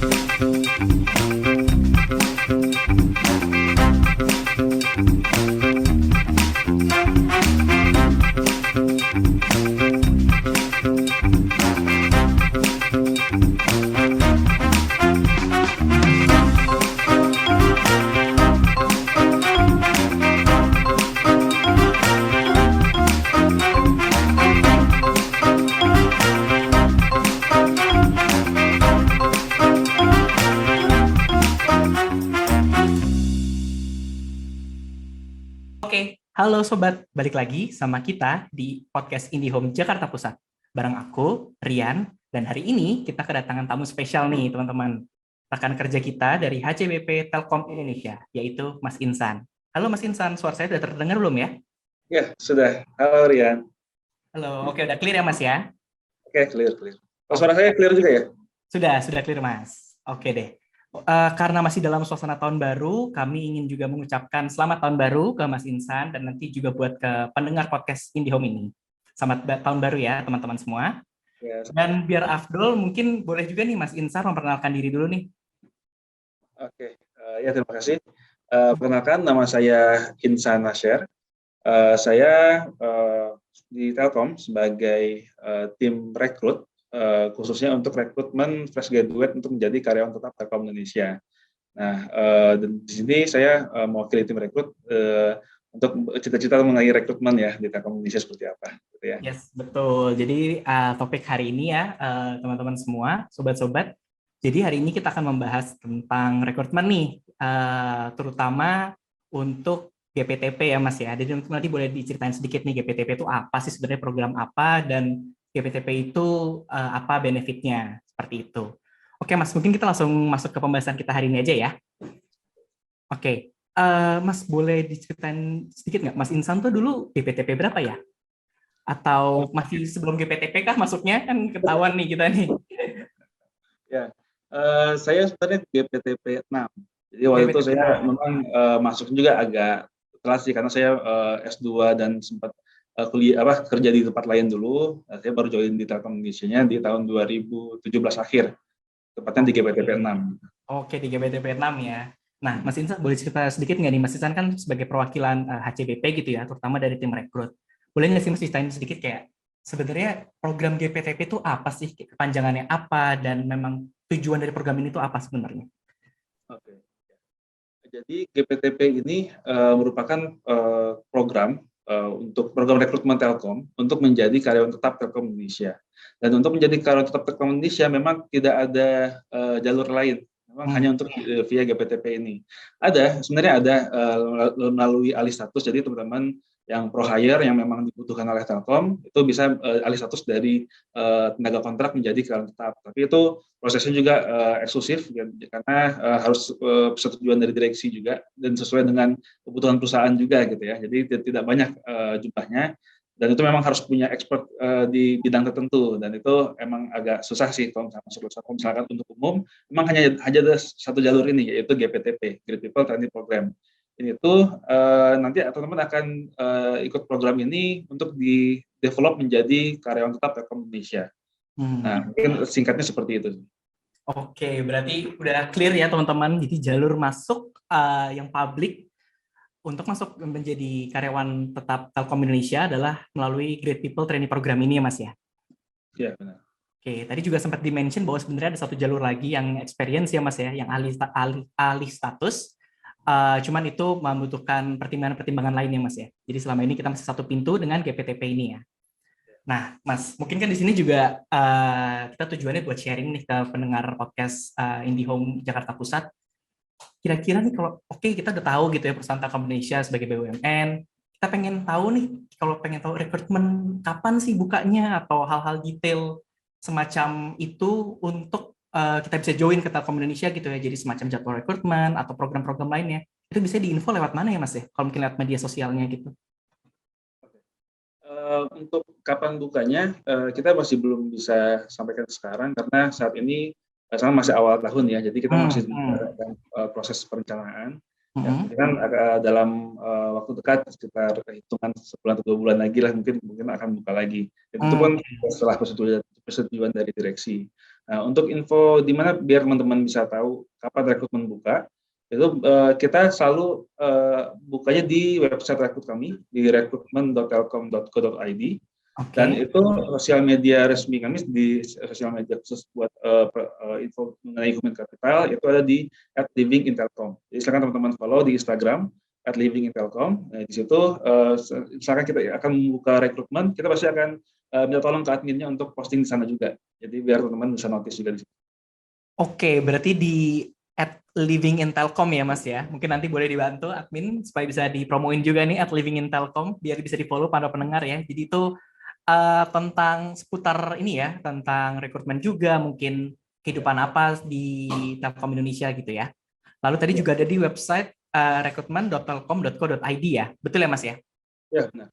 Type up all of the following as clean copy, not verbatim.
Oke, halo sobat, balik lagi sama kita di podcast IndiHome Jakarta Pusat. Bareng aku, Rian, dan hari ini kita kedatangan tamu spesial nih teman-teman. Rekan kerja kita dari HCBP Telkom Indonesia, yaitu Mas Insan. Halo Mas Insan, suara saya sudah terdengar belum ya? Ya, sudah. Halo Rian. Halo, oke udah clear ya Mas ya? Oke, clear. Oh, suara saya clear juga ya? Sudah clear Mas. Oke deh. Karena masih dalam suasana tahun baru, kami ingin juga mengucapkan selamat tahun baru ke Mas Insan dan nanti juga buat ke pendengar podcast IndiHome ini. Selamat tahun baru ya teman-teman semua. Ya. Dan biar afdol, mungkin boleh juga nih Mas Insan memperkenalkan diri dulu nih. Oke, ya terima kasih. Perkenalkan, nama saya Insan Nasher. Saya di Telkom sebagai tim rekrut, khususnya untuk rekrutmen fresh graduate untuk menjadi karyawan tetap Telkom Indonesia. Nah, dan di sini saya mewakili tim rekrut untuk cita-cita mengenai rekrutmen ya di Telkom Indonesia seperti apa, gitu ya. Yes, betul. Jadi topik hari ini ya teman-teman semua, sobat-sobat. Jadi hari ini kita akan membahas tentang rekrutmen nih, terutama untuk GPTP ya Mas ya. Jadi nanti boleh diceritain sedikit nih GPTP itu apa sih sebenarnya, program apa, dan GPTP itu apa benefitnya, seperti itu. Oke Mas, mungkin kita langsung masuk ke pembahasan kita hari ini aja ya. Oke, Mas boleh diceritain sedikit nggak, Mas Insan tuh dulu GPTP berapa ya? Atau masih sebelum GPTP kah masuknya? Kan ketahuan nih kita nih. Ya, saya sebenarnya GPTP 6. Jadi waktu itu saya memang masuk juga agak telat sih karena saya S2 dan sempat kerja di tempat lain dulu. Saya baru join di Telkom Indonesia-nya di tahun 2017 akhir, tepatnya di GPTP 6. Oke, di GPTP 6 ya. Nah, Mas Insan boleh cerita sedikit nggak nih? Mas Insan kan sebagai perwakilan HCBP gitu ya, terutama dari tim rekrut. Boleh nggak sih Mas ceritain sedikit kayak sebenarnya program GPTP itu apa sih? Kepanjangannya apa? Dan memang tujuan dari program ini itu apa sebenarnya? Oke. Jadi GPTP ini merupakan program untuk program rekrutmen Telkom untuk menjadi karyawan tetap Telkom Indonesia. Dan untuk menjadi karyawan tetap Telkom Indonesia memang tidak ada jalur lain. Memang hanya untuk via GPTP ini. Sebenarnya ada melalui alih status. Jadi teman-teman yang pro hire yang memang dibutuhkan oleh Telkom itu bisa alih status dari tenaga kontrak menjadi karyawan tetap. Tapi itu prosesnya juga eksklusif karena harus persetujuan dari direksi juga dan sesuai dengan kebutuhan perusahaan juga gitu ya. Jadi tidak banyak jumlahnya dan itu memang harus punya expert di bidang tertentu dan itu emang agak susah sih kalau misalkan untuk umum memang hanya ada satu jalur ini yaitu GPTP, Great People Training Program. Ini tuh nanti teman-teman akan ikut program ini untuk di-develop menjadi karyawan tetap Telkom Indonesia. Nah, mungkin singkatnya seperti itu. Oke, berarti udah clear ya teman-teman. Jadi jalur masuk yang publik untuk masuk menjadi karyawan tetap Telkom Indonesia adalah melalui Great People Training Program ini ya Mas ya? Iya, benar. Oke, tadi juga sempat di-mention bahwa sebenarnya ada satu jalur lagi yang experience ya Mas ya, yang alih status. Cuman itu membutuhkan pertimbangan-pertimbangan lain ya Mas ya. Jadi selama ini kita masih satu pintu dengan GPTP ini ya. Nah, Mas, mungkin kan di sini juga kita tujuannya buat sharing nih ke pendengar podcast IndiHome Jakarta Pusat. Kira-kira nih kalau kita udah tahu gitu ya perusahaan Telkom Indonesia sebagai BUMN, kita pengen tahu nih, kalau pengen tahu rekrutmen kapan sih bukanya atau hal-hal detail semacam itu untuk kita bisa join ke Telkom Indonesia gitu ya, jadi semacam jadwal rekrutmen atau program-program lainnya. Itu bisa diinfo lewat mana ya Mas ya? Kalau mungkin lewat media sosialnya gitu. Untuk kapan bukanya kita masih belum bisa sampaikan sekarang karena saat ini sekarang masih awal tahun ya, jadi kita masih dalam proses perencanaan. Ya, mungkin dalam waktu dekat sekitar hitungan sebulan atau 2 bulan lagi lah mungkin akan buka lagi. Itu pun setelah persetujuan dari direksi. Nah, untuk info di mana biar teman-teman bisa tahu kapan rekrutmen buka, itu kita selalu bukanya di website rekrut kami di recruitment.telkom.co.id. Dan Oke. itu sosial media resmi kami di sosial media khusus buat info mengenai human capital itu ada di @livingintelkom. Jadi silakan teman-teman follow di Instagram @livingintelkom. Nah, di situ misalkan kita akan membuka rekrutmen, kita pasti akan minta tolong ke adminnya untuk posting di sana juga. Jadi biar teman-teman bisa notice juga di situ. Oke, berarti di @livingintelkom ya Mas ya. Mungkin nanti boleh dibantu admin supaya bisa dipromoin juga nih @livingintelkom biar bisa di-follow para pendengar ya. Jadi itu tentang seputar ini ya, tentang rekrutmen juga, mungkin kehidupan apa di Telkom Indonesia gitu ya. Lalu tadi Ya, juga ada di website recruitment.telkom.co.id ya. Betul ya Mas ya? ya benar.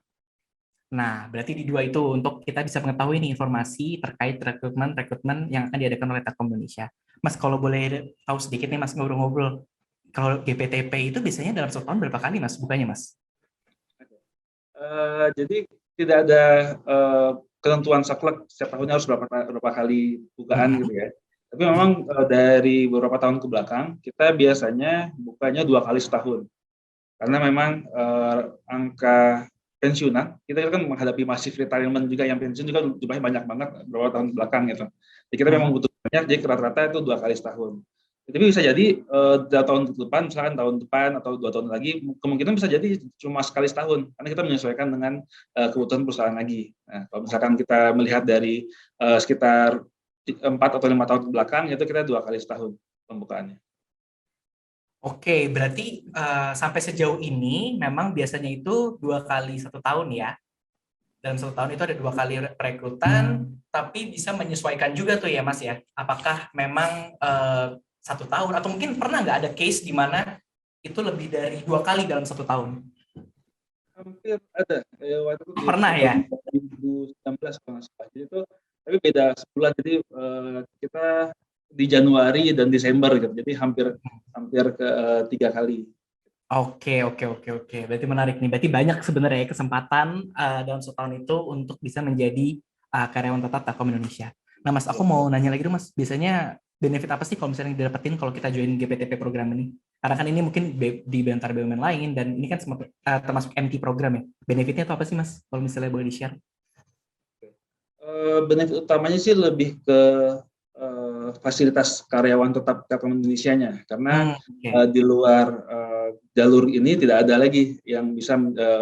Nah, berarti di dua itu untuk kita bisa mengetahui nih informasi terkait rekrutmen-rekrutmen yang akan diadakan oleh Telkom Indonesia. Mas, kalau boleh tahu sedikit nih Mas ngobrol-ngobrol, kalau GPTP itu biasanya dalam setahun berapa kali Mas bukanya Mas? Jadi tidak ada ketentuan saklek setiap tahunnya harus berapa kali bukaan gitu Mm-mm. ya. Tapi memang dari beberapa tahun ke belakang kita biasanya bukanya 2 kali setahun. Karena memang angka pensiunan kita kan menghadapi masif retirement juga, yang pensiun juga jumlahnya banyak banget beberapa tahun ke belakang gitu. Jadi kita memang Mm-mm. butuh banyak, jadi rata-rata itu 2 kali setahun. Tapi bisa jadi dalam tahun depan, misalkan tahun depan atau 2 tahun lagi, kemungkinan bisa jadi cuma sekali setahun, karena kita menyesuaikan dengan kebutuhan perusahaan lagi. Nah, kalau misalkan kita melihat dari sekitar 4 atau 5 tahun ke belakang, itu kita 2 kali setahun pembukaannya. Oke, berarti sampai sejauh ini memang biasanya itu 2 kali 1 tahun ya. Dalam 1 tahun itu ada 2 kali perekrutan, tapi bisa menyesuaikan juga tuh ya Mas ya. Apakah memang 1 tahun atau mungkin pernah nggak ada case di mana itu lebih dari 2 kali dalam 1 tahun? Hampir ada, waktu itu Oh, di pernah tahun ya? 2019 kalau nggak salah. Jadi itu tapi beda sebulan, jadi kita di Januari dan Desember gitu, jadi hampir hampir ke 3 kali. Oke, oke, oke, oke. Berarti menarik nih. Berarti banyak sebenarnya ya kesempatan dalam 1 tahun itu untuk bisa menjadi karyawan tetap Telkom Indonesia. Nah, Mas, aku Ya. mau nanya lagi dong, Mas. Biasanya benefit apa sih kalau misalnya didapetin kalau kita join GPTP program ini? Karena kan ini mungkin di antara BUMN lain dan ini kan termasuk MT program ya. Benefitnya itu apa sih, Mas? Kalau misalnya boleh di-share. Benefit utamanya sih lebih ke fasilitas karyawan tetap Telkom Indonesia-nya, karena Oke. di luar jalur ini tidak ada lagi yang bisa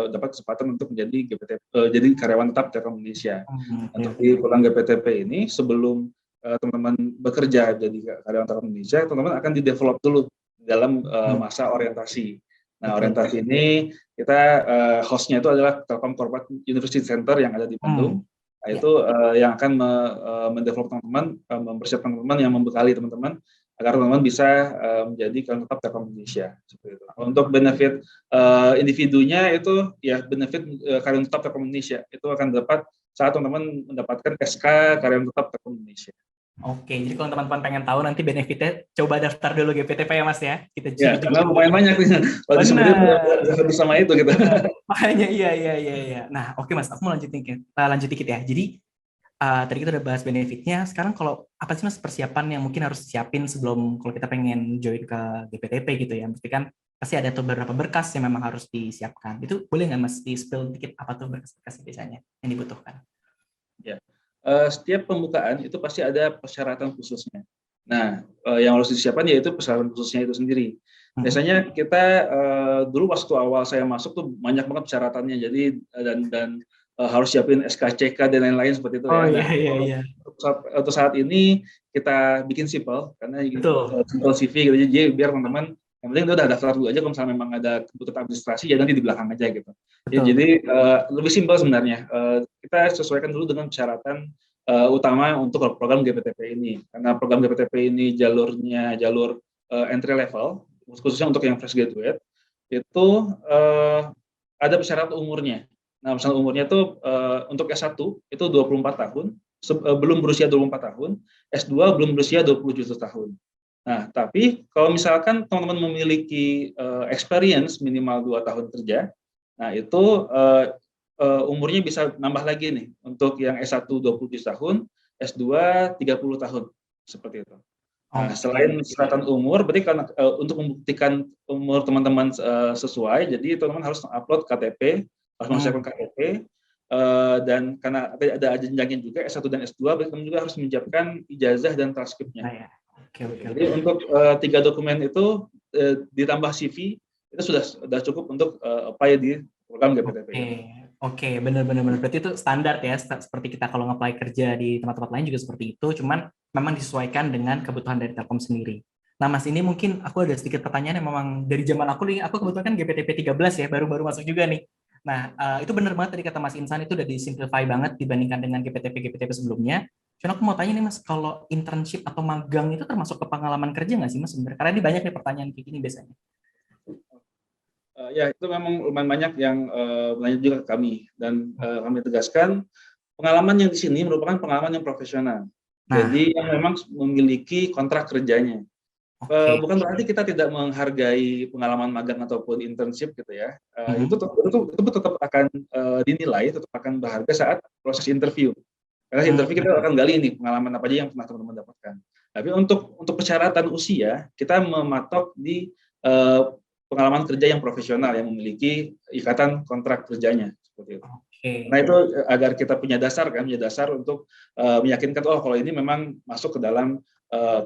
dapat kesempatan untuk menjadi GPTP, jadi karyawan tetap Telkom Indonesia. Oke, Untuk oke. di program GPTP ini, sebelum teman-teman bekerja jadi karyawan Telkom Indonesia, teman-teman akan di-develop dulu dalam masa orientasi. Nah, Betul. orientasi ini kita hostnya itu adalah Telkom Corporate University Center yang ada di Bandung. Nah, Ya. itu yang akan mendevelop teman-teman, mempersiapkan teman-teman, yang membekali teman-teman agar teman-teman bisa menjadi karyawan tetap Telkom Indonesia. Seperti itu. Untuk benefit individunya itu ya benefit karyawan tetap Telkom Indonesia itu akan dapat saat teman-teman mendapatkan SK karyawan tetap Telkom Indonesia. Oke, jadi kalau teman-teman pengen tahu nanti benefitnya, coba daftar dulu GPTP ya Mas ya. Kita Ya, karena cicip-cicip lumayan dulu. banyak nih. Kalau disebutin Benar, habis sama itu gitu. benar. Makanya iya, iya, iya, iya. Nah, oke Mas, aku mau lanjut dikit ya. Jadi tadi kita udah bahas benefitnya. Sekarang kalau apa sih Mas persiapan yang mungkin harus siapin sebelum kalau kita pengen join ke GPTP gitu ya? Mesti kan pasti ada tuh beberapa berkas yang memang harus disiapkan. Itu boleh nggak Mas di-spill dikit apa tuh berkas-berkas biasanya yang dibutuhkan? Ya. Setiap pembukaan itu pasti ada persyaratan khususnya. Nah, yang harus disiapkan yaitu persyaratan khususnya itu sendiri. Hmm. Biasanya kita dulu waktu awal saya masuk tuh banyak banget persyaratannya. Jadi dan harus siapin SKCK dan lain-lain seperti itu Oh ya. iya, Nah, iya, iya. untuk saat ini kita bikin simple karena Betul. simple CV gitu. Jadi biar teman-teman yang penting udah daftar dulu aja, kalau misalnya memang ada kebutuhan administrasi ya nanti di belakang aja gitu. Betul, Jadi betul. lebih simpel sebenarnya. Kita sesuaikan dulu dengan persyaratan utama untuk program GPTP ini. Karena program GPTP ini jalur entry level, khususnya untuk yang fresh graduate, itu ada persyaratan umurnya. Nah, misalnya umurnya itu untuk S1 itu 24 tahun, belum berusia 24 tahun, S2 belum berusia 27 tahun. Nah, tapi kalau misalkan teman-teman memiliki experience minimal 2 tahun kerja, nah itu umurnya bisa nambah lagi nih. Untuk yang S1 27 tahun, S2 30 tahun. seperti itu. Nah, Oke. selain persyaratan umur, berarti karena untuk membuktikan umur teman-teman sesuai, jadi teman-teman harus upload KTP, harus menyiapkan KTP, dan karena ada jenjangnya juga S1 dan S2, berarti teman juga harus menyiapkan ijazah dan transkripnya. Nah, ya. Oke. Jadi untuk 3 dokumen itu ditambah CV itu sudah cukup untuk apply di program GPTP. Oke, benar. Berarti itu standar ya, seperti kita kalau nge-apply kerja di tempat-tempat lain juga seperti itu, cuman memang disesuaikan dengan kebutuhan dari Telkom sendiri. Nah, Mas, ini mungkin aku ada sedikit pertanyaan yang memang dari zaman aku nih, aku kebetulan kan GPTP 13 ya, baru-baru masuk juga nih. Nah, itu benar banget tadi kata Mas Insan, itu udah disimplify banget dibandingkan dengan GPTP sebelumnya. Cuman aku mau tanya nih Mas, kalau internship atau magang itu termasuk ke pengalaman kerja nggak sih Mas sebenarnya? Karena ini banyak nih pertanyaan kayak gini biasanya. Ya, itu memang lumayan banyak yang bertanya juga ke kami, dan kami tegaskan pengalaman yang di sini merupakan pengalaman yang profesional. Nah, Jadi yang memang memiliki kontrak kerjanya. oke. Bukan berarti kita tidak menghargai pengalaman magang ataupun internship gitu ya. Itu Mhm. tetap akan dinilai, tetap akan berharga saat proses interview. Karena Hmm. interview kita akan gali nih pengalaman apa aja yang pernah teman-teman dapatkan. Tapi untuk persyaratan usia, kita mematok di pengalaman kerja yang profesional yang memiliki ikatan kontrak kerjanya seperti itu. Karena Oke. itu agar kita punya dasar untuk meyakinkan kalau ini memang masuk ke dalam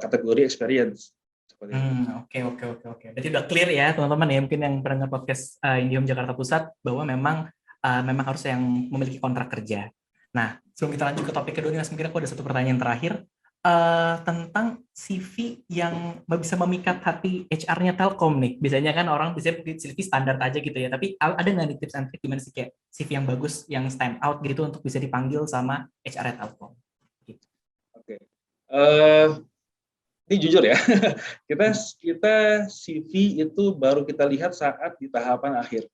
kategori experience seperti itu. Oke. Berarti udah clear ya teman-teman ya, mungkin yang pendengar podcast Indihome Jakarta Pusat, bahwa memang harus yang memiliki kontrak kerja. Nah, sebelum kita lanjut ke topik kedua nih Mas, mungkin aku ada satu pertanyaan terakhir tentang CV yang bisa memikat hati HR-nya Telkom nih. Biasanya kan orang bisa CV standar aja gitu ya, tapi ada nggak nih tips and trick gimana sih kayak CV yang bagus, yang stand out gitu untuk bisa dipanggil sama HR-nya Telkom? Gitu. Oke. Eh, Ini jujur ya, kita CV itu baru kita lihat saat di tahapan akhir.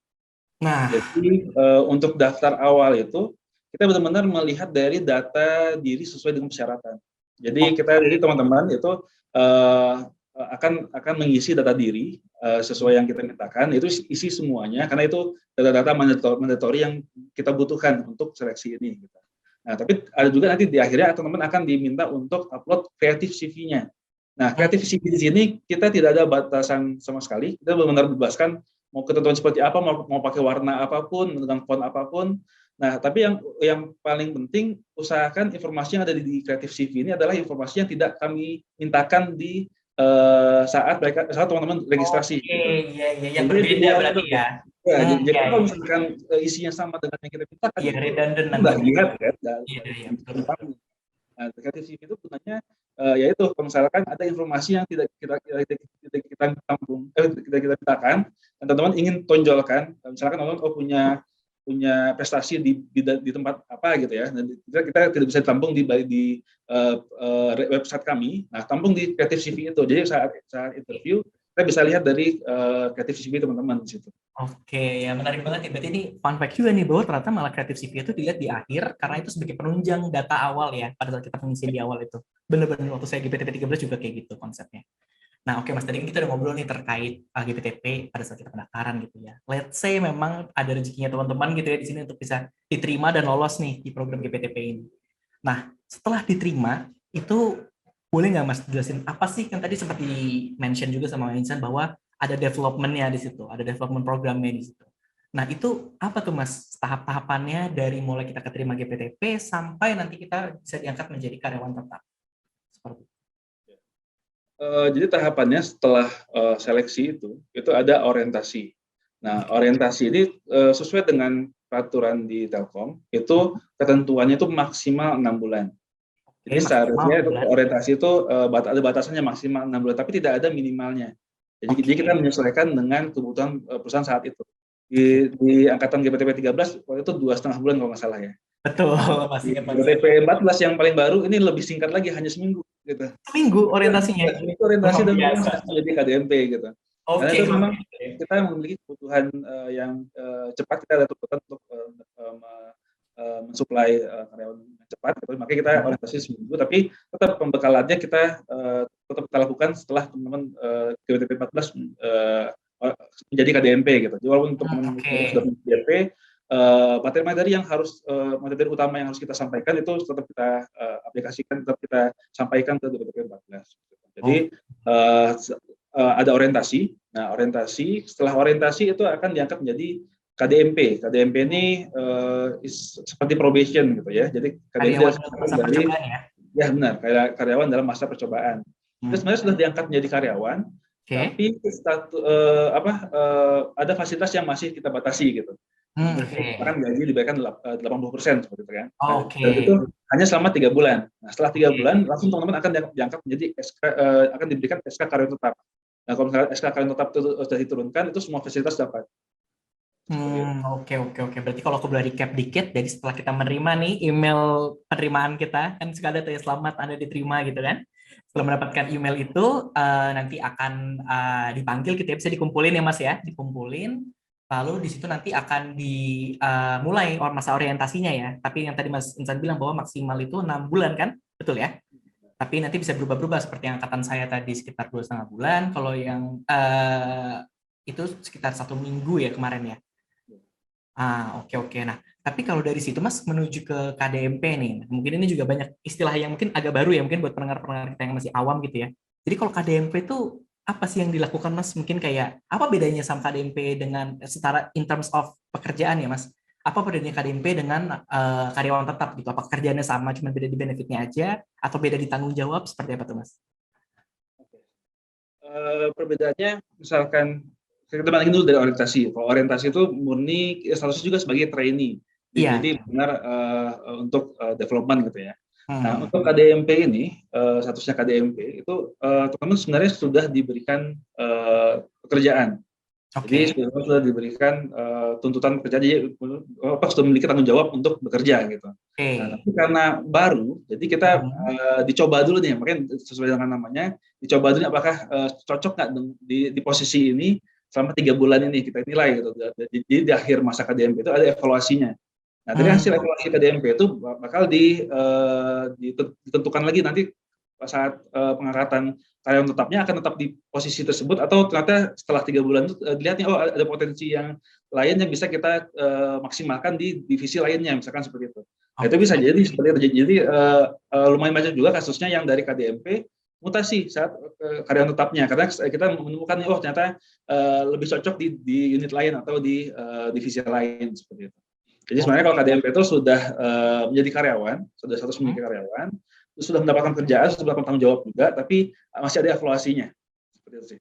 Nah, Jadi untuk daftar awal itu kita benar-benar melihat dari data diri sesuai dengan persyaratan. Jadi oke. teman-teman itu uh, akan mengisi data diri sesuai yang kita mintakan, itu isi semuanya karena itu data-data mandatory yang kita butuhkan untuk seleksi ini. Gitu. Nah, tapi ada juga nanti di akhirnya teman-teman akan diminta untuk upload kreatif CV-nya. Nah, kreatif CV di sini kita tidak ada batasan sama sekali, kita benar-benar bebaskan mau ketentuan seperti apa, mau pakai warna apapun, dengan font apapun. Nah, tapi yang paling penting usahakan informasi yang ada di kreatif CV ini adalah informasi yang tidak kami mintakan di saat teman-teman registrasi. Oke, Gitu. iya, yang Jadi berbeda dua berarti itu. ya. Jadi Iya, kalau iya. misalkan isinya sama dengan yang kita mintakan Iya, itu redundant nggak nantinya. dilihat kan, Iya, betul, nggak betul. Nah, kreatif CV itu gunanya yaitu kalau misalkan ada informasi yang tidak kita tampung, kita mintakan, dan teman-teman ingin tonjolkan, misalkan teman-teman punya prestasi di tempat apa gitu ya, dan kita tidak bisa ditampung di website kami, nah tampung di kreatif CV itu. Jadi saat interview kita bisa lihat dari kreatif CV teman-teman di situ. Oke, ya menarik banget nih. Berarti ini fun fact juga nih, bahwa ternyata malah kreatif CV itu dilihat di akhir, karena itu sebagai penunjang data awal ya, pada saat kita pengisian di awal itu. Bener-bener waktu saya GPTP 13 juga kayak gitu konsepnya. Nah, oke Mas, tadi kan kita udah ngobrol nih terkait GPTP pada saat kita pendaftaran gitu ya. Let's say memang ada rezekinya teman-teman gitu ya di sini untuk bisa diterima dan lolos nih di program GPTP ini. Nah, setelah diterima, itu boleh nggak Mas jelasin apa sih, kan tadi sempat di-mention juga sama Insan bahwa ada development-nya di situ, ada development programnya di situ. Nah, itu apa tuh Mas tahap-tahapannya dari mulai kita keterima GPTP sampai nanti kita bisa diangkat menjadi karyawan tetap? Seperti itu. Jadi tahapannya setelah seleksi itu ada orientasi. Nah, Oke. orientasi ini sesuai dengan peraturan di Telkom, itu ketentuannya itu maksimal 6 bulan. Oke, Jadi maksimal seharusnya 6 itu bulan. orientasi itu ada batasannya maksimal 6 bulan, tapi tidak ada minimalnya. Jadi kita Oke. menyesuaikan dengan kebutuhan perusahaan saat itu. Oke. Di angkatan GPTP 13 waktu itu 2,5 bulan kalau nggak salah ya. Betul, Nah, masih di ingat banget. GPTP 14 yang paling baru ini lebih singkat lagi, hanya seminggu gitu. Seminggu orientasinya. Itu orientasi Luar dan biasa. langsung menjadi KDMP gitu. Karena Oke, itu luar memang biasa. kita memiliki kebutuhan yang cepat, kita ada kebutuhan untuk mensuplai karyawan yang cepat, gitu. Makanya kita orientasi seminggu, tapi tetap pembekalannya kita tetap kita lakukan setelah teman-teman KDMP 14 menjadi KDMP gitu. Jadi walaupun teman-teman Oke. sudah menjadi KDMP, materi-materi yang harus materi utama yang harus kita sampaikan itu tetap kita aplikasikan, tetap kita sampaikan ke DPTP 14. Jadi Oh, ada orientasi. Nah, orientasi, setelah orientasi itu akan diangkat menjadi KDMP. KDMP ini seperti probation gitu ya. Jadi KDMP karyawan dalam dari masa percobaan ya. ya benar, kayak karyawan dalam masa percobaan. Itu Hmm. sebenarnya sudah diangkat menjadi karyawan, Oke. tapi ada fasilitas yang masih kita batasi gitu. Seperti Oke. misalkan gaji diberikan 80% seperti itu kan. Nah, dan itu Oke. hanya selama 3 bulan. Nah, setelah 3 bulan Oke. langsung teman-teman akan diangkat menjadi SK, akan diberikan SK karyawan tetap. Nah, kalau misalnya SK karyawan tetap itu sudah diturunkan, itu semua fasilitas dapat. Seperti itu. Oke, oke, oke. Berarti kalau aku boleh recap dikit, dari setelah kita menerima nih email penerimaan kita, kan suka ada tuh ya, selamat Anda diterima gitu kan. Setelah mendapatkan email itu, nanti akan dipanggil gitu ya, bisa dikumpulin ya Mas ya, dikumpulin. Lalu di situ nanti akan dimulai masa orientasinya ya. Tapi yang tadi Mas Insan bilang bahwa maksimal itu 6 bulan kan, betul ya? Tapi nanti bisa berubah-berubah seperti yang angkatan saya tadi sekitar 2,5 bulan. Kalau yang itu sekitar 1 minggu ya kemarin ya. Oke, oke. Nah, tapi kalau dari situ Mas menuju ke KDMP nih, mungkin ini juga banyak istilah yang mungkin agak baru ya, mungkin buat pendengar-pendengar kita yang masih awam gitu ya. Jadi kalau KDMP itu apa sih yang dilakukan Mas? Mungkin kayak apa bedanya sama KDMP dengan setara in terms of pekerjaan ya Mas? Apa bedanya KDMP dengan karyawan tetap gitu? Apa kerjaannya sama, cuma beda di benefitnya aja, atau beda di tanggung jawab? Seperti apa tuh Mas? Perbedaannya misalkan kita balikin dulu dari orientasi. Kalau orientasi itu murni statusnya juga sebagai trainee. Iya. Jadi benar untuk development gitu ya. Nah, Hmm. untuk KDMP ini statusnya KDMP itu teman-teman sebenarnya sudah diberikan pekerjaan. Jadi Oke. sudah diberikan tuntutan pekerjaan, jadi sudah memiliki tanggung jawab untuk bekerja gitu. Nah, Oke. tapi karena baru, jadi kita Hmm. dicoba dulu nih, makanya sesuai dengan namanya, dicoba dulu apakah cocok nggak di posisi ini selama 3 bulan ini kita nilai gitu. Jadi di akhir masa KDMP itu ada evaluasinya. Nah, dari hasil Hmm. evaluasi KDMP itu bakal ditentukan lagi nanti saat pengangkatan karyawan tetapnya akan tetap di posisi tersebut atau ternyata setelah 3 bulan itu dilihat nih, oh ada potensi yang lain yang bisa kita maksimalkan di divisi lainnya, misalkan seperti itu. Nah, itu bisa Oke. jadi seperti itu. Jadi lumayan banyak juga kasusnya yang dari KDMP mutasi saat karyawan tetapnya karena kita menemukan oh ternyata lebih cocok di unit lain atau di divisi lain seperti itu. Jadi sebenarnya kalau KDMP itu sudah menjadi karyawan, sudah status menjadi karyawan, sudah mendapatkan kerjaan, sudah mendapatkan tanggung jawab juga, tapi masih ada evaluasinya. Seperti itu sih.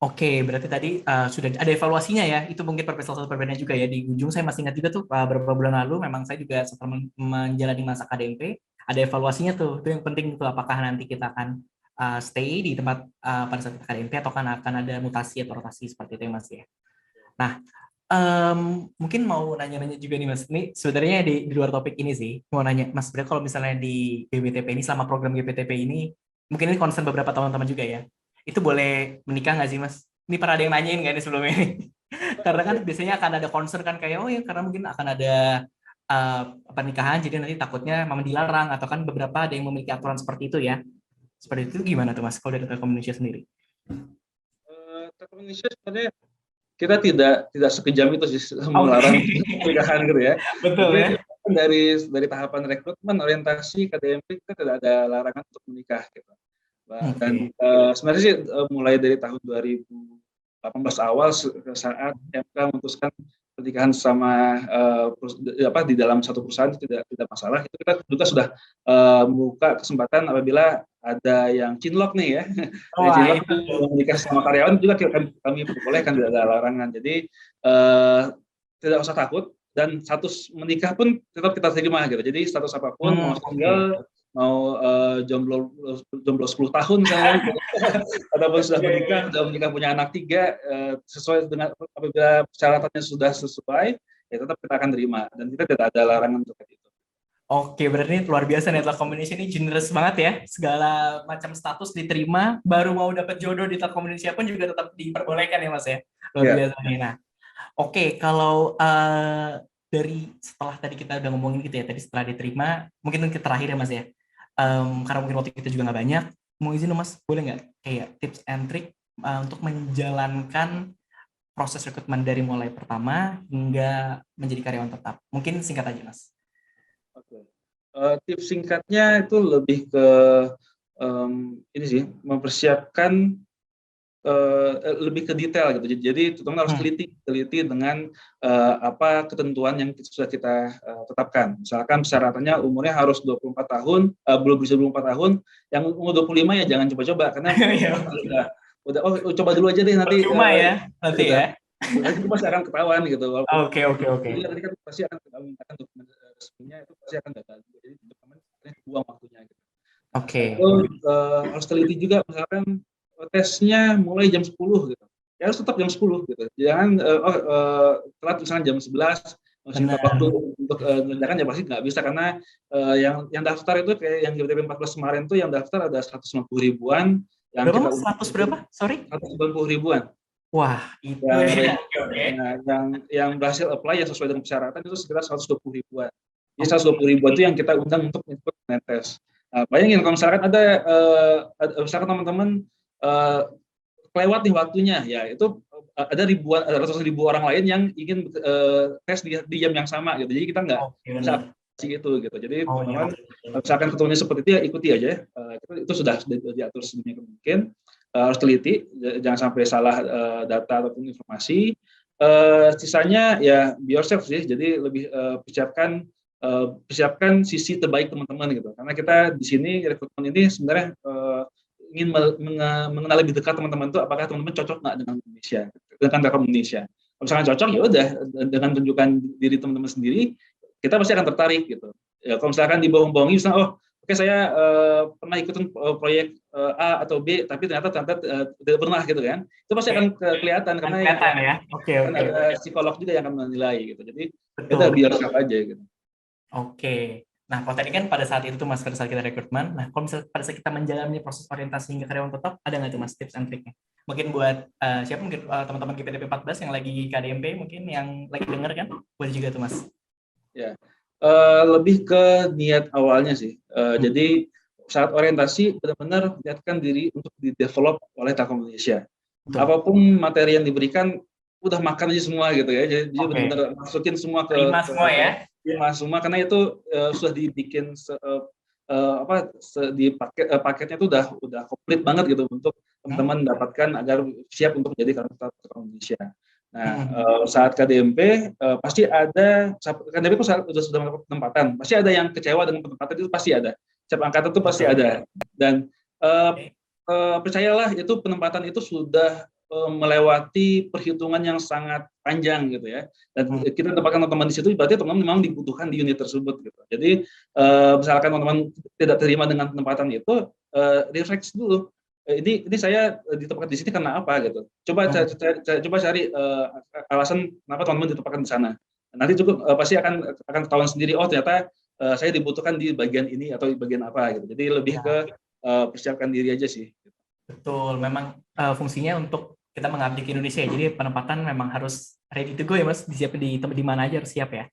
Oke, berarti tadi sudah ada evaluasinya ya. Itu mungkin salah satu perbedaannya juga ya. Di ujung saya masih ingat juga tuh beberapa bulan lalu memang saya juga setelah menjalani masa KDMP, ada evaluasinya tuh. Itu yang penting tuh apakah nanti kita akan stay di tempat pada saat kita KDMP atau akan ada mutasi atau rotasi seperti itu ya Mas ya. Nah, mungkin mau nanya-nanya juga nih Mas. Ini sebenarnya di luar topik ini sih. Mau nanya Mas, sebenarnya kalau misalnya di GBTP ini selama program GBTP ini, mungkin ini concern beberapa teman-teman juga ya. Itu boleh menikah nggak sih Mas? Ini pernah ada yang nanyain nggak nih sebelum ini? Karena kan biasanya akan ada concern kan kayak oh ya karena mungkin akan ada pernikahan jadi nanti takutnya memang dilarang atau kan beberapa ada yang memiliki aturan seperti itu ya. Seperti itu gimana tuh Mas kalau dari Telkom Indonesia sendiri? Telkom Indonesia sebenarnya kita tidak sekejam itu sih melarang Oke. pernikahan gitu ya. Betul Sebenarnya ya. dari tahapan rekrutmen, orientasi, KDMP kita tidak ada larangan untuk menikah gitu. Dan Oke. sebenarnya sih mulai dari tahun 2018 awal saat MK memutuskan pernikahan sama di dalam satu perusahaan itu tidak masalah. Itu kita juga sudah membuka kesempatan apabila ada yang cinlok nih ya, dari Wah, cinlok itu menikah sama karyawan juga kami perbolehkan, tidak ada larangan. Jadi tidak usah takut dan status menikah pun tetap kita terima gitu. Jadi status apapun mau oke. single, mau jomblo jomblo 10 tahun misalnya ataupun sudah menikah punya anak 3 sesuai dengan apabila persyaratannya sudah sesuai ya tetap kita akan terima dan kita tidak ada larangan untuk itu. Oke, berarti ini luar biasa nih Telkom Indonesia ini generous banget ya. Segala macam status diterima, baru mau dapat jodoh di Telkom Indonesia pun juga tetap diperbolehkan ya Mas ya. Luar Ya. biasa nih. Nah, oke, kalau dari setelah tadi kita udah ngomongin gitu ya, tadi setelah diterima, mungkin kita terakhir ya Mas ya. Karena mungkin waktu kita juga nggak banyak, mau izin dong Mas, boleh nggak kayak tips and trick untuk menjalankan proses rekrutmen dari mulai pertama hingga menjadi karyawan tetap? Mungkin singkat aja, Mas. Oke. Tips singkatnya itu lebih ke ini sih, mempersiapkan lebih ke detail gitu. Jadi teman-teman harus teliti dengan apa ketentuan yang sudah kita tetapkan. Misalkan persyaratannya umurnya harus 24 tahun, belum bisa 24 tahun, yang umur 25 ya jangan coba-coba karena udah coba dulu aja deh nanti Cuma ya, nanti gitu. ya. Nanti itu pasti akan ketahuan gitu. Oke. Jadi nanti kan pasti akan mintakan dokumen resminya itu pasti akan gagal. Jadi dokumen buang waktunya gitu. Oke. Itu harus teliti juga misalkan tesnya mulai jam 10 gitu. Ya harus tetap jam 10 gitu. Jangan telat misalnya jam 11 masih tetap waktu untuk mengerjakan ya pasti nggak bisa karena yang daftar itu kayak yang GPTP 14 kemarin tuh yang daftar ada 150 ribuan yang berapa, kita Mas? 100 berapa? Sorry. 190 ribuan. Wah, itu yang, okay. yang berhasil apply yang sesuai dengan persyaratan itu sekitar 120 ribuan. Jadi 120 ribuan itu yang kita undang untuk ikut tes. Nah, bayangin kalau misalkan ada misalkan teman-teman kelewat nih waktunya, ya itu ada ratusan ribu orang lain yang ingin tes di jam yang sama gitu. Jadi kita nggak bisa itu gitu. Jadi teman-teman misalkan ketemunya seperti itu ya ikuti aja. Itu sudah diatur sedemikian mungkin. Harus teliti, jangan sampai salah data ataupun informasi. Sisanya ya be yourself sih. Jadi lebih persiapkan sisi terbaik teman-teman gitu. Karena kita di sini rekrutmen ini sebenarnya ingin mengenal lebih dekat teman-teman itu apakah teman-teman cocok nggak dengan Indonesia, dengan Telkom Indonesia. Kalau misalnya cocok ya udah dengan tunjukkan diri teman-teman sendiri, kita pasti akan tertarik gitu. Ya, kalau misalkan dibohong-bohongi, misalnya oke saya pernah ikutin proyek A atau B, tapi ternyata tidak pernah gitu kan, itu pasti akan kelihatan karena ya. Kan ada psikolog juga yang akan menilai gitu. Jadi kita biar siapa aja gitu. Oke. Nah, kalau tadi kan pada saat itu tuh Mas, pada saat kita rekrutmen, nah kalau misalnya pada saat kita menjalani proses orientasi hingga karyawan tetap, ada nggak tuh Mas tips and triknya? Mungkin buat siapa mungkin teman-teman GPTP 14 yang lagi KDMP mungkin yang lagi denger kan, boleh juga tuh Mas. Ya, lebih ke niat awalnya sih. Jadi saat orientasi benar-benar niatkan diri untuk di-develop oleh Telkom Indonesia. Betul. Apapun materi yang diberikan, udah makan aja semua gitu ya. Jadi benar-benar masukin semua ke semua ya. Semua karena itu sudah dibikin di paketnya itu udah komplit banget gitu untuk teman-teman mendapatkan agar siap untuk menjadi karyawan Telkom Indonesia. Nah, saat KDMP pasti ada, KDMP sudah mendapat penempatan, pasti ada yang kecewa dengan penempatan itu pasti ada. Setiap angkatan itu pasti ada. Dan percayalah itu penempatan itu sudah melewati perhitungan yang sangat panjang gitu ya. Dan kita tempatkan teman-teman di situ berarti teman-teman memang dibutuhkan di unit tersebut gitu. Jadi misalkan teman-teman tidak terima dengan penempatan itu, refleks dulu. Ini saya ditempatkan di sini karena apa gitu. Coba cari alasan kenapa teman-teman ditempatkan di sana. Nanti cukup pasti akan ketahuan sendiri. Oh ternyata saya dibutuhkan di bagian ini atau di bagian apa gitu. Jadi lebih ke persiapkan diri aja sih. Betul, memang fungsinya untuk kita mengabdi ke Indonesia. Jadi penempatan memang harus ready to go ya Mas. Disiapin di mana aja harus siap ya.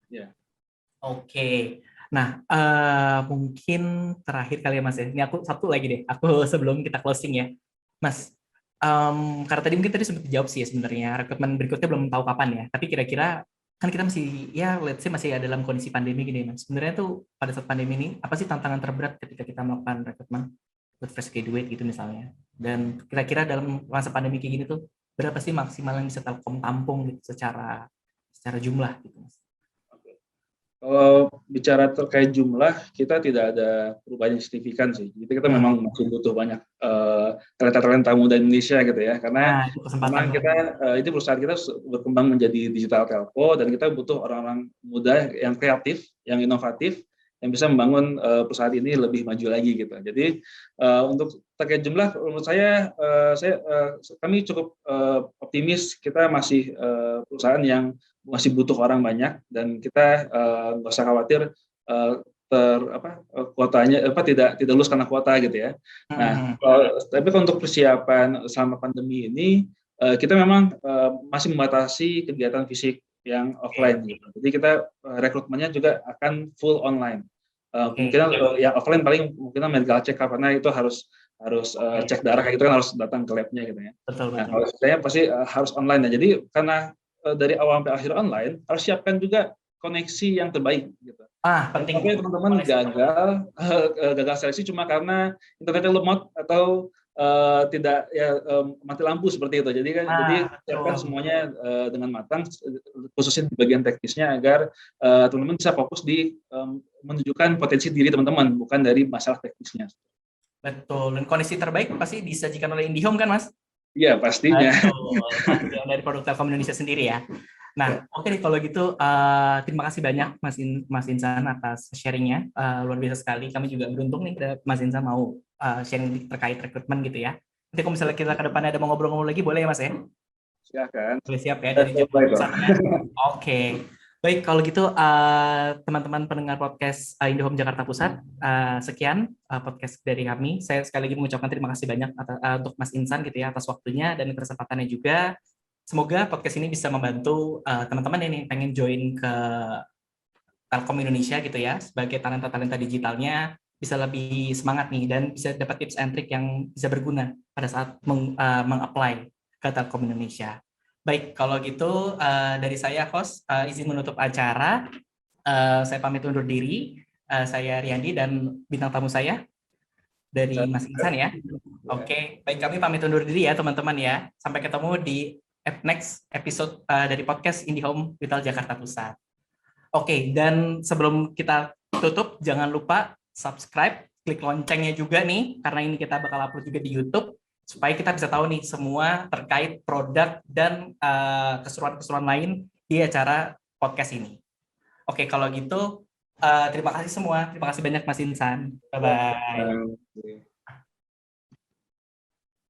Ya. Oke. Nah, mungkin terakhir kali ya Mas ya. Ini aku satu lagi deh. Aku sebelum kita closing ya, Mas. Karena tadi sempat dijawab sih ya sebenarnya. Rekrutmen berikutnya belum tahu kapan ya. Tapi kira-kira kan kita masih ya let's say masih ada dalam kondisi pandemi gini Mas. Sebenarnya tuh pada saat pandemi ini apa sih tantangan terberat ketika kita melakukan rekrutmen buat fresh graduate gitu misalnya. Dan kira-kira dalam masa pandemi kayak gini tuh berapa sih maksimal yang bisa Telkom tampung gitu secara jumlah gitu Mas? Kalau bicara terkait jumlah, kita tidak ada perubahan yang signifikan sih. Jadi kita memang masih butuh banyak talenta-talenta muda Indonesia gitu ya. Karena memang kita ini perusahaan kita berkembang menjadi digital telco dan kita butuh orang-orang muda yang kreatif, yang inovatif, yang bisa membangun perusahaan ini lebih maju lagi gitu. Jadi untuk terkait jumlah, menurut saya kami cukup optimis. Kita masih perusahaan yang masih butuh orang banyak dan kita nggak usah khawatir kuotanya tidak lulus karena kuota gitu ya. Nah, tapi untuk persiapan selama pandemi ini kita memang masih membatasi kegiatan fisik yang offline gitu. Jadi kita rekrutmennya juga akan full online. Kemungkinan yang offline paling mungkin medical check up karena itu harus harus cek darah kayak gitu kan, harus datang ke labnya gitu ya. Betul, Nah, betul. kalau saya pasti harus online ya. Jadi karena dari awal sampai akhir online, harus siapkan juga koneksi yang terbaik gitu. Penting. Tapi teman-teman gagal seleksi cuma karena internetnya lemot atau tidak ya mati lampu seperti itu. Jadi siapkan Betul. semuanya dengan matang, khususnya di bagian teknisnya agar teman-teman bisa fokus di menunjukkan potensi diri teman-teman, bukan dari masalah teknisnya. Betul. Dan kondisi terbaik pasti disajikan oleh IndiHome kan, Mas? Iya, pastinya. Betul. Pasti dari produk Telkom Indonesia sendiri ya. Nah, oke deh kalau gitu terima kasih banyak Mas Insan atas sharingnya. Luar biasa sekali. Kami juga beruntung nih Mas Insan mau sharing terkait rekrutmen gitu ya. Nanti kalau misalnya kita ke depannya ada mau ngobrol-ngobrol lagi boleh ya Mas ya? Silakan. Boleh, siap ya dari Jakarta Pusat ya. Oke. Baik, kalau gitu teman-teman pendengar podcast Indihome Jakarta Pusat, sekian podcast dari kami. Saya sekali lagi mengucapkan terima kasih banyak untuk Mas Insan gitu ya atas waktunya dan kesempatannya juga. Semoga podcast ini bisa membantu teman-teman yang pengen join ke Telkom Indonesia gitu ya sebagai talenta-talenta digitalnya bisa lebih semangat nih dan bisa dapat tips and trick yang bisa berguna pada saat meng-apply ke Telkom Indonesia. Baik, kalau gitu dari saya host izin menutup acara. Saya pamit undur diri. Saya Riyandi dan bintang tamu saya dari Mas Insan ya. Oke, baik kami pamit undur diri ya teman-teman ya. Sampai ketemu di next episode dari podcast IndiHome Retail Jakarta Pusat. Oke, dan sebelum kita tutup, jangan lupa subscribe, klik loncengnya juga nih, karena ini kita bakal upload juga di YouTube, supaya kita bisa tahu nih semua terkait produk dan keseruan-keseruan lain di acara podcast ini. Oke, kalau gitu, terima kasih semua. Terima kasih banyak Mas Insan. Bye-bye.